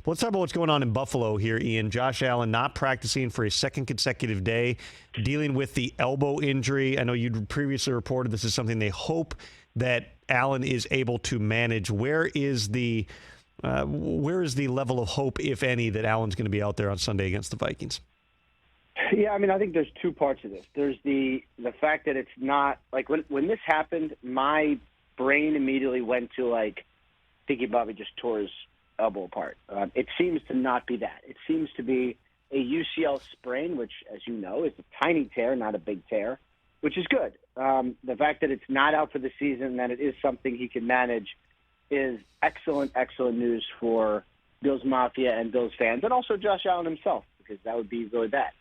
But let's talk about what's going on in Buffalo here, Ian. Josh Allen not practicing for a second consecutive day, dealing with the elbow injury. I know you'd previously reported this is something they hope that Allen is able to manage. Where is the level of hope, if any, that Allen's going to be out there on Sunday against the Vikings? Yeah, I mean, I think there's two parts of this. There's the fact that it's not like when this happened, my brain immediately went to like thinking Bobby just tore his elbow apart. It seems to not be that. It seems to be a UCL sprain, which, as you know, is a tiny tear, not a big tear, which is good. The fact that it's not out for the season, that it is something he can manage, is excellent news for Bills Mafia and Bills fans, and also Josh Allen himself, because that would be really bad.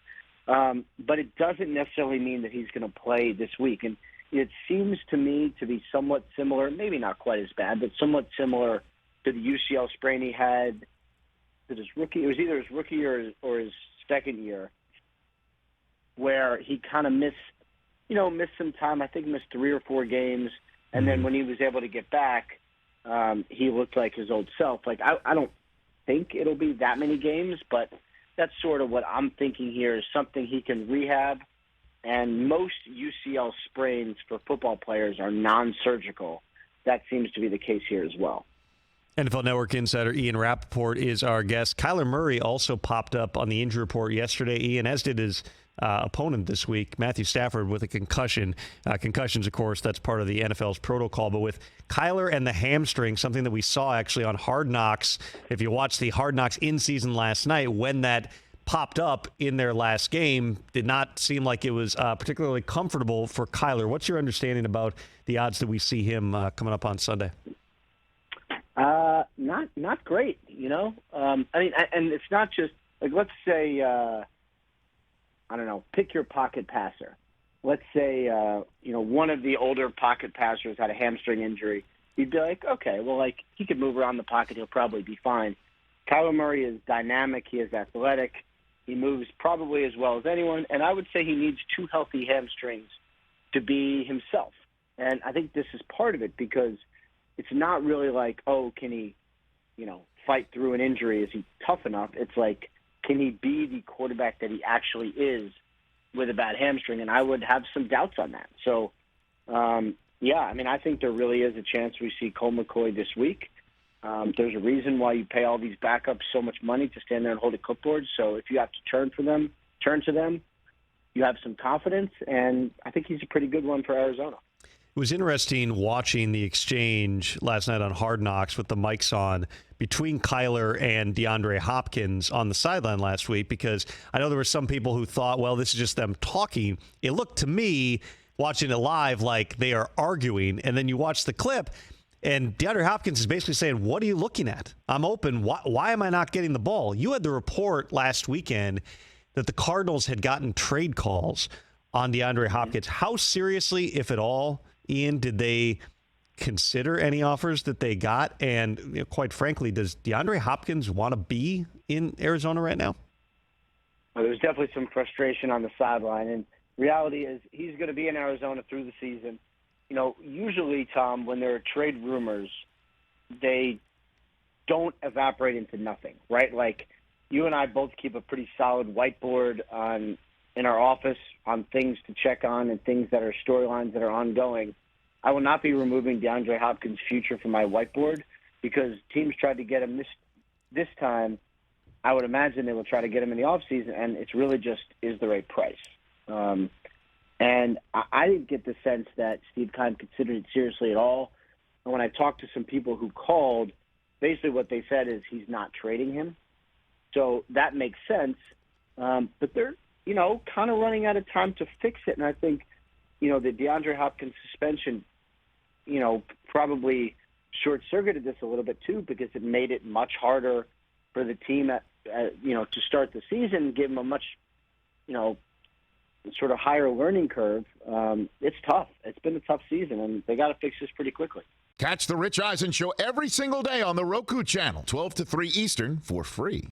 But it doesn't necessarily mean that he's going to play this week. And it seems to me to be somewhat similar, maybe not quite as bad, but somewhat similar to the UCL sprain he had. It was either his rookie or his second year, where he kind of missed some time. I think missed 3 or 4 games, and then when he was able to get back, he looked like his old self. Like I don't think it'll be that many games, but that's sort of what I'm thinking here, is something he can rehab. And most UCL sprains for football players are non-surgical. That seems to be the case here as well. NFL Network insider Ian Rapoport is our guest. Kyler Murray also popped up on the injury report yesterday, Ian, as did his opponent this week, Matthew Stafford, with a concussion. Concussions, of course, that's part of the NFL's protocol. But with Kyler and the hamstring, something that we saw actually on Hard Knocks, if you watched the Hard Knocks in-season last night, when that popped up in their last game, did not seem like it was particularly comfortable for Kyler. What's your understanding about the odds that we see him coming up on Sunday? Not great, you know. I mean, and it's not just like, let's say, I don't know, pick your pocket passer. Let's say, one of the older pocket passers had a hamstring injury. You'd be like, okay, well, like, he could move around the pocket, he'll probably be fine. Kyler Murray is dynamic, he is athletic, he moves probably as well as anyone, and I would say he needs 2 healthy hamstrings to be himself. And I think this is part of it, because it's not really like, oh, can he, fight through an injury? Is he tough enough? It's like, can he be the quarterback that he actually is with a bad hamstring? And I would have some doubts on that. So, I think there really is a chance we see Colt McCoy this week. There's a reason why you pay all these backups so much money to stand there and hold a clipboard. So if you have to turn to them, you have some confidence, and I think he's a pretty good one for Arizona. It was interesting watching the exchange last night on Hard Knocks with the mics on between Kyler and DeAndre Hopkins on the sideline last week, because I know there were some people who thought, well, this is just them talking. It looked to me, watching it live, like they are arguing, and then you watch the clip, and DeAndre Hopkins is basically saying, what are you looking at? I'm open. Why am I not getting the ball? You had the report last weekend that the Cardinals had gotten trade calls on DeAndre Hopkins. How seriously, if at all, Ian, did they consider any offers that they got? And quite frankly, does DeAndre Hopkins want to be in Arizona right now? Well, there's definitely some frustration on the sideline. And reality is he's going to be in Arizona through the season. Usually, Tom, when there are trade rumors, they don't evaporate into nothing, right? Like, you and I both keep a pretty solid whiteboard in our office on things to check on and things that are storylines that are ongoing. I will not be removing DeAndre Hopkins' future from my whiteboard, because teams tried to get him this time. I would imagine they will try to get him in the offseason, and it's really just, is the right price. And I didn't get the sense that Steve Keim considered it seriously at all. And when I talked to some people who called, basically what they said is he's not trading him. So that makes sense. But they're, kind of running out of time to fix it. And I think, the DeAndre Hopkins suspension, probably short-circuited this a little bit too, because it made it much harder for the team to start the season, give them a much, sort of higher learning curve. It's tough. It's been a tough season, and they got to fix this pretty quickly. Catch the Rich Eisen Show every single day on the Roku channel, 12 to 3 Eastern, for free.